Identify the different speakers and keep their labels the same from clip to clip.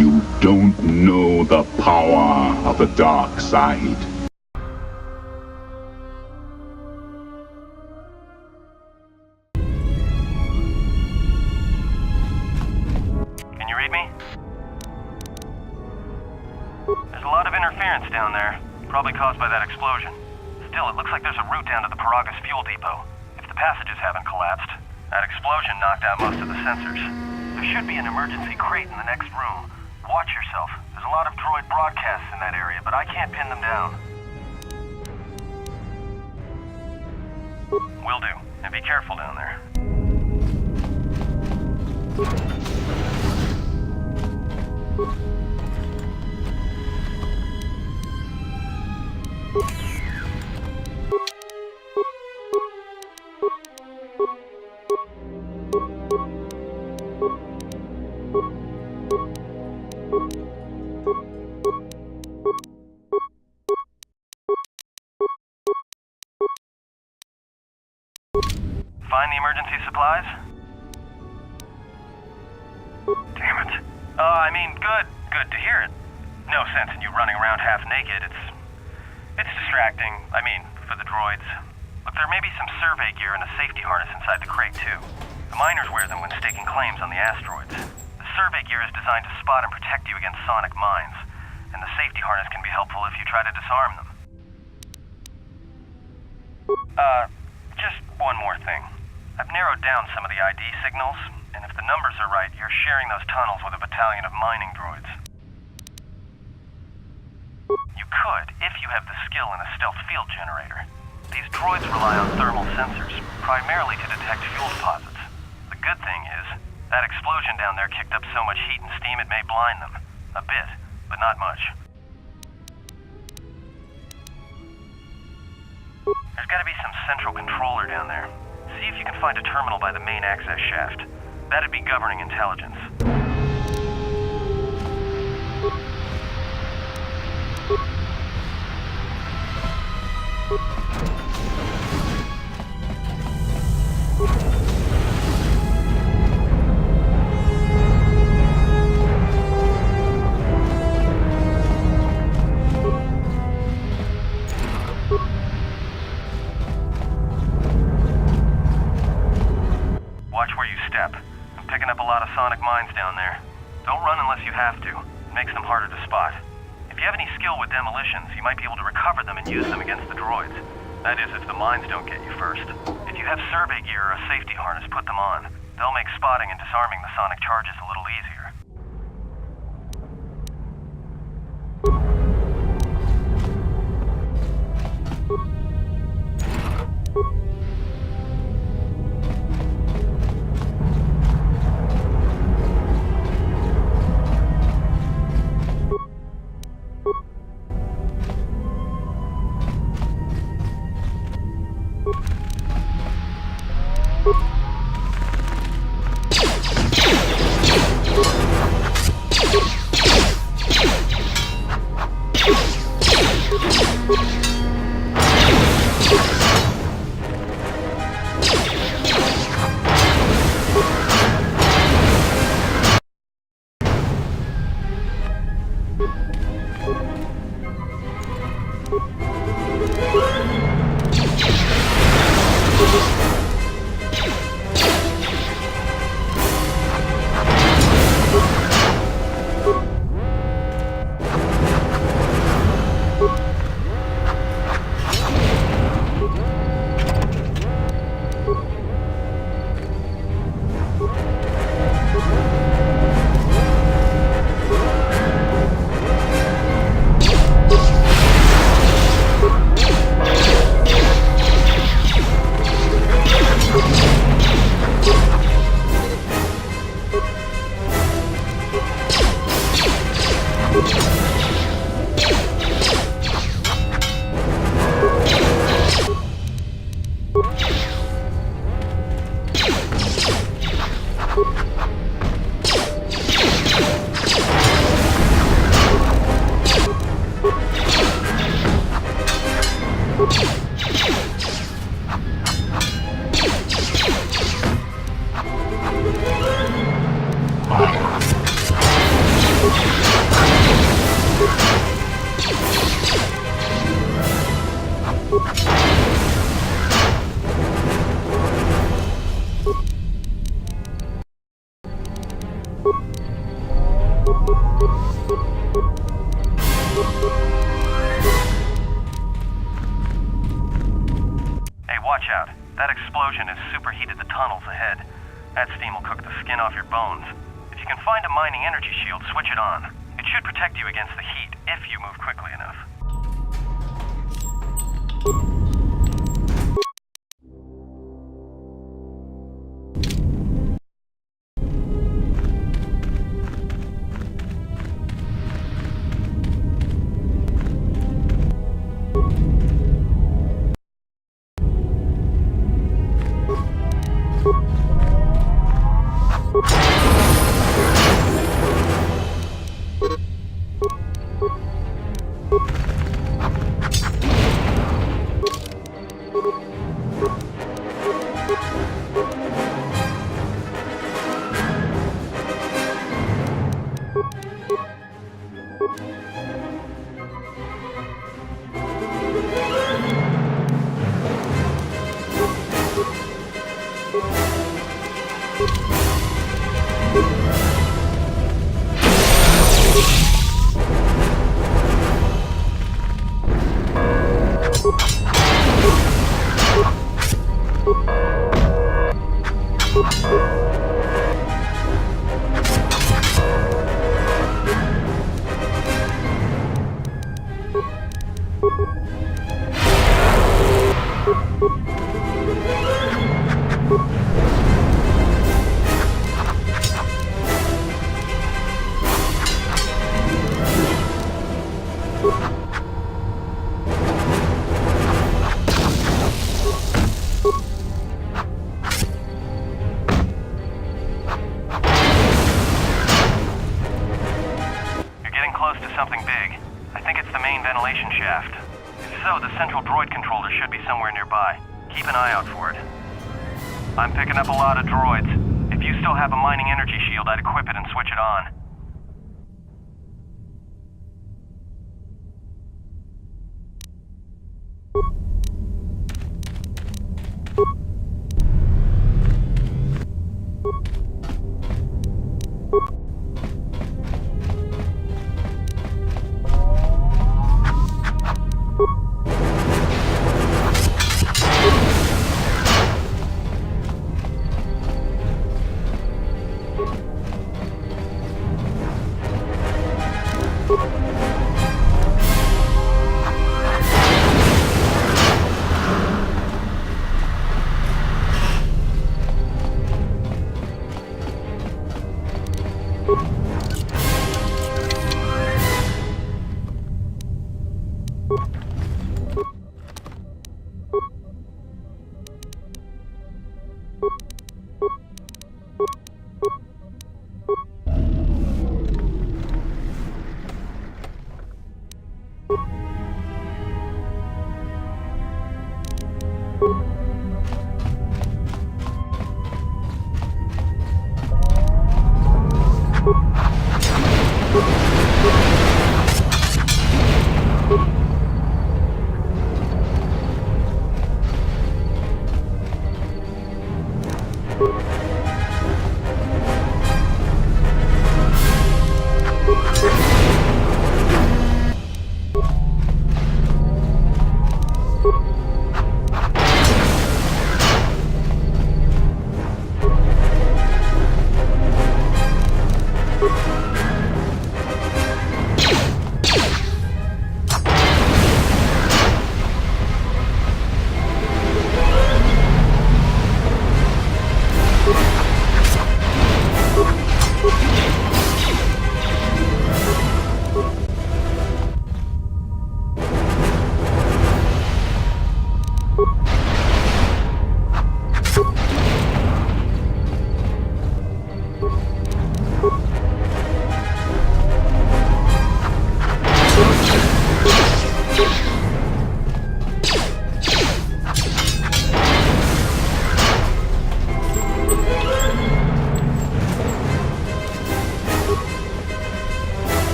Speaker 1: You don't know the power of the dark side.
Speaker 2: Can you read me? There's a lot of interference down there, probably caused by that explosion. Still, it looks like there's a route down to the Peragus fuel depot. If the passages haven't collapsed, that explosion knocked out most of the sensors. There should be an emergency crate in the next room. Watch yourself. There's a lot of droid broadcasts in that area, but I can't pin them down. Will do. And be careful down there. Find the emergency supplies? Damn it. Good to hear it. No sense in you running around half naked. It's distracting. For the droids. Look, there may be some survey gear and a safety harness inside the crate, too. The miners wear them when staking claims on the asteroids. The survey gear is designed to spot and protect you against sonic mines, and the safety harness can be helpful if you try to disarm them. Just one more thing. I've narrowed down some of the ID signals, and if the numbers are right, you're sharing those tunnels with a battalion of mining droids. You could, if you have the skill in a stealth field generator. These droids rely on thermal sensors, primarily to detect fuel deposits. The good thing is, that explosion down there kicked up so much heat and steam it may blind them. A bit, but not much. There's gotta be some central controller down there. See if you can find a terminal by the main access shaft. That'd be governing intelligence. Watch where you step. I'm picking up a lot of sonic mines down there. Don't run unless you have to. It makes them harder to spot. If you have any skill with demolitions, you might be able to recover them and use them against the droids. That is, if the mines don't get you first. If you have survey gear or a safety harness, put them on. They'll make spotting and disarming the sonic charges a little easier. watch out. That explosion has superheated the tunnels ahead. That steam will cook the skin off your bones. If you can find a mining energy shield, switch it on. It should protect you against the heat if you move quickly enough. Something big. I think it's the main ventilation shaft. If so, the central droid controller should be somewhere nearby. Keep an eye out for it. I'm picking up a lot of droids. If you still have a mining energy shield, I'd equip it and switch it on.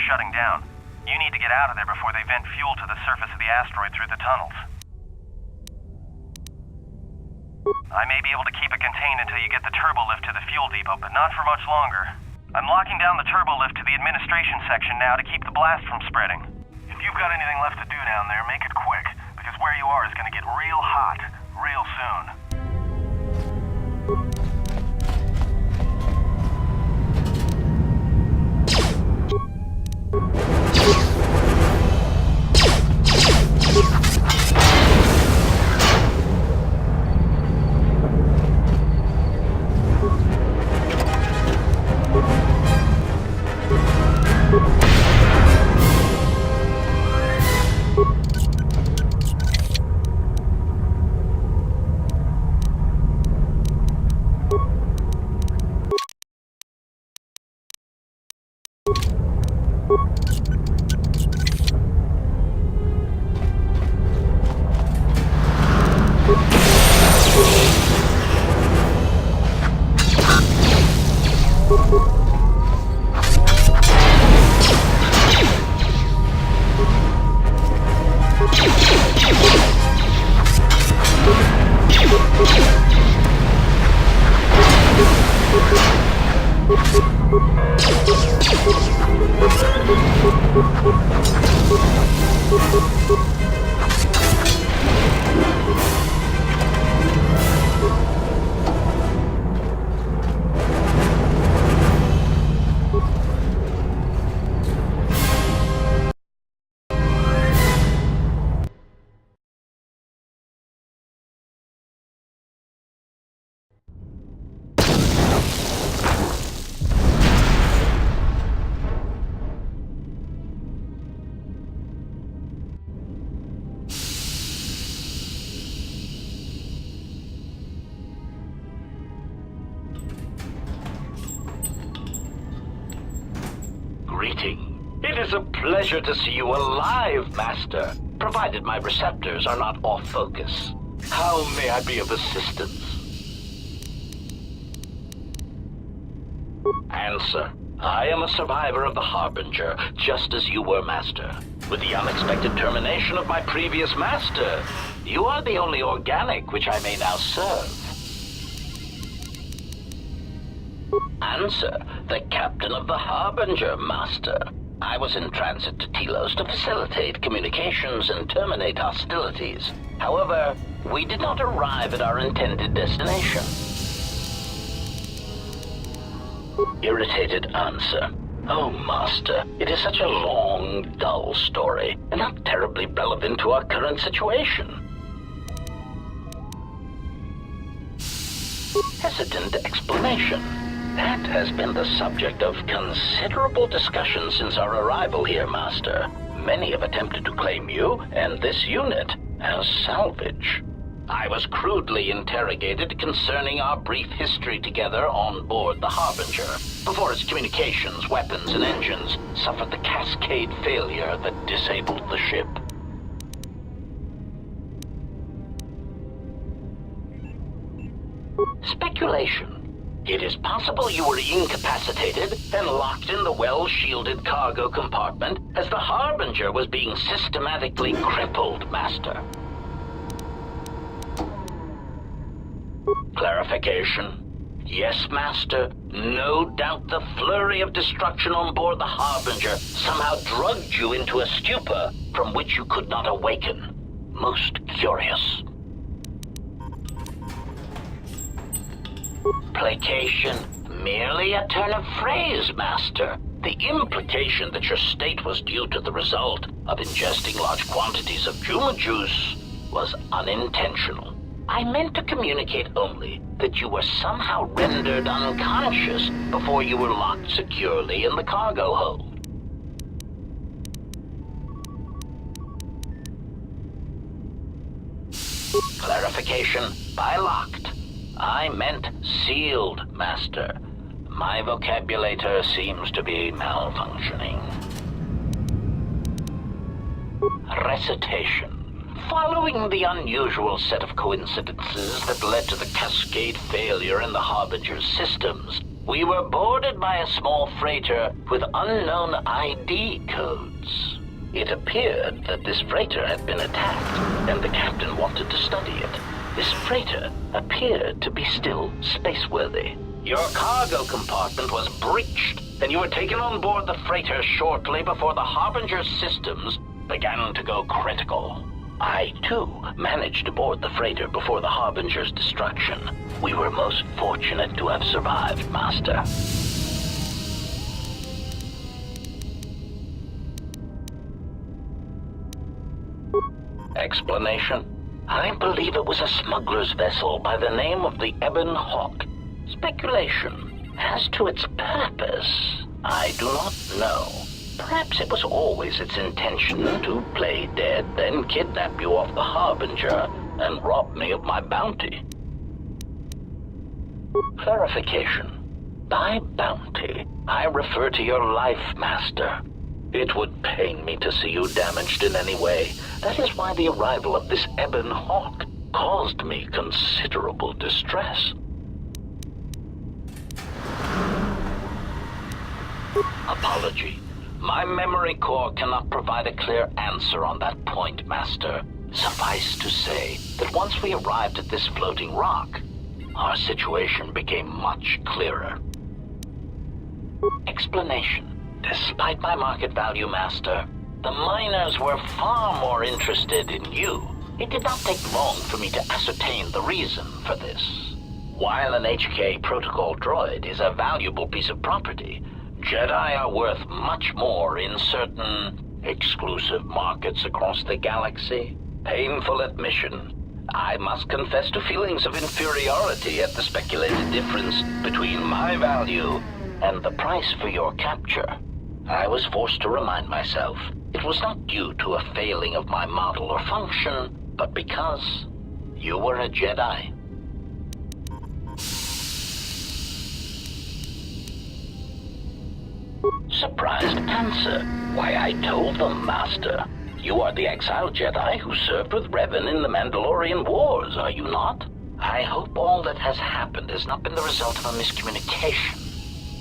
Speaker 2: Shutting down. You need to get out of there before they vent fuel to the surface of the asteroid through the tunnels. I may be able to keep it contained until you get the turbo lift to the fuel depot, but not for much longer. I'm locking down the turbo lift to the administration section now to keep the blast from spreading. If you've got anything left to do down there, make it quick, because where you are is going to get real hot real soon.
Speaker 3: It is a pleasure to see you alive, Master, provided my receptors are not off focus. How may I be of assistance? Answer. I am a survivor of the Harbinger, just as you were, Master. With the unexpected termination of my previous Master, you are the only organic which I may now serve. Answer. The captain of the Harbinger, Master. I was in transit to Telos to facilitate communications and terminate hostilities. However, we did not arrive at our intended destination. Irritated answer. Oh, Master, it is such a long, dull story, and not terribly relevant to our current situation. Hesitant explanation. That has been the subject of considerable discussion since our arrival here, Master. Many have attempted to claim you and this unit as salvage. I was crudely interrogated concerning our brief history together on board the Harbinger, before its communications, weapons, and engines suffered the cascade failure that disabled the ship. Speculation. It is possible you were incapacitated and locked in the well-shielded cargo compartment as the Harbinger was being systematically crippled, Master. Clarification. Yes, Master. No doubt the flurry of destruction on board the Harbinger somehow drugged you into a stupor from which you could not awaken. Most curious. Placation, merely a turn of phrase, Master. The implication that your state was due to the result of ingesting large quantities of Juma juice was unintentional. I meant to communicate only that you were somehow rendered unconscious before you were locked securely in the cargo hold. Clarification, by locked. I meant sealed, Master. My vocabulator seems to be malfunctioning. Recitation. Following the unusual set of coincidences that led to the cascade failure in the Harbinger's systems, We were boarded by a small freighter with unknown ID codes. It appeared that this freighter had been attacked, and the captain wanted to study it. This freighter appeared to be still spaceworthy. Your cargo compartment was breached, and you were taken on board the freighter shortly before the Harbinger's systems began to go critical. I, too, managed to board the freighter before the Harbinger's destruction. We were most fortunate to have survived, Master. Explanation? I believe it was a smuggler's vessel by the name of the Ebon Hawk. Speculation. As to its purpose, I do not know. Perhaps it was always its intention to play dead, then kidnap you off the Harbinger and rob me of my bounty. Clarification. By bounty, I refer to your life, Master. It would pain me to see you damaged in any way. That is why the arrival of this Ebon Hawk caused me considerable distress. Apology. My memory core cannot provide a clear answer on that point, Master. Suffice to say that once we arrived at this floating rock, our situation became much clearer. Explanation. Despite my market value, Master, the miners were far more interested in you. It did not take long for me to ascertain the reason for this. While an HK protocol droid is a valuable piece of property, Jedi are worth much more in certain exclusive markets across the galaxy. Painful admission. I must confess to feelings of inferiority at the speculated difference between my value and the price for your capture. I was forced to remind myself it was not due to a failing of my model or function, but because you were a Jedi. Surprised answer. Why, I told them, Master. You are the exiled Jedi who served with Revan in the Mandalorian Wars, are you not? I hope all that has happened has not been the result of a miscommunication.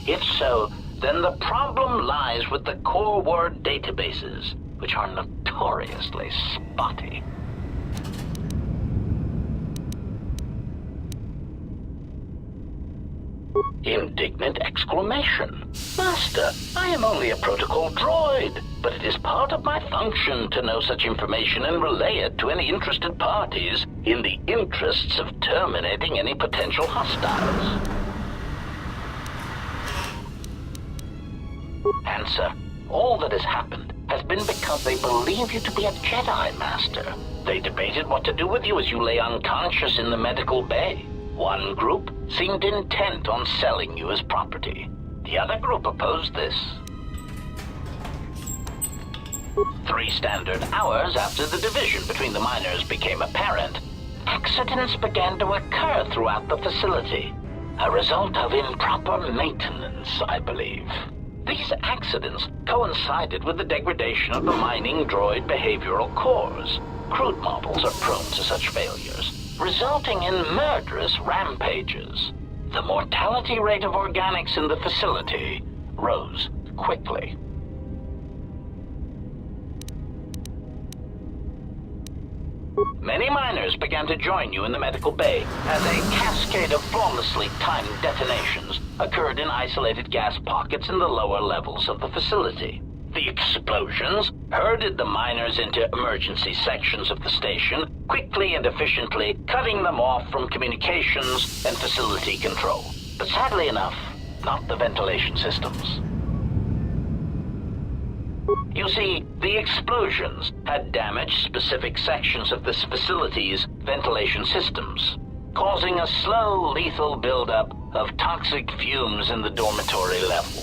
Speaker 3: If so, then the problem lies with the core word databases, which are notoriously spotty. Indignant exclamation. Master, I am only a protocol droid, but it is part of my function to know such information and relay it to any interested parties in the interests of terminating any potential hostiles. Answer. All that has happened has been because they believe you to be a Jedi, Master. They debated what to do with you as you lay unconscious in the medical bay. One group seemed intent on selling you as property. The other group opposed this. 3 standard hours after the division between the miners became apparent, accidents began to occur throughout the facility. A result of improper maintenance, I believe. These accidents coincided with the degradation of the mining droid behavioral cores. Crude models are prone to such failures, resulting in murderous rampages. The mortality rate of organics in the facility rose quickly. Many miners began to join you in the medical bay as a cascade of flawlessly timed detonations occurred in isolated gas pockets in the lower levels of the facility. The explosions herded the miners into emergency sections of the station, quickly and efficiently cutting them off from communications and facility control. But sadly enough, not the ventilation systems. You see, the explosions had damaged specific sections of this facility's ventilation systems, causing a slow, lethal buildup of toxic fumes in the dormitory level.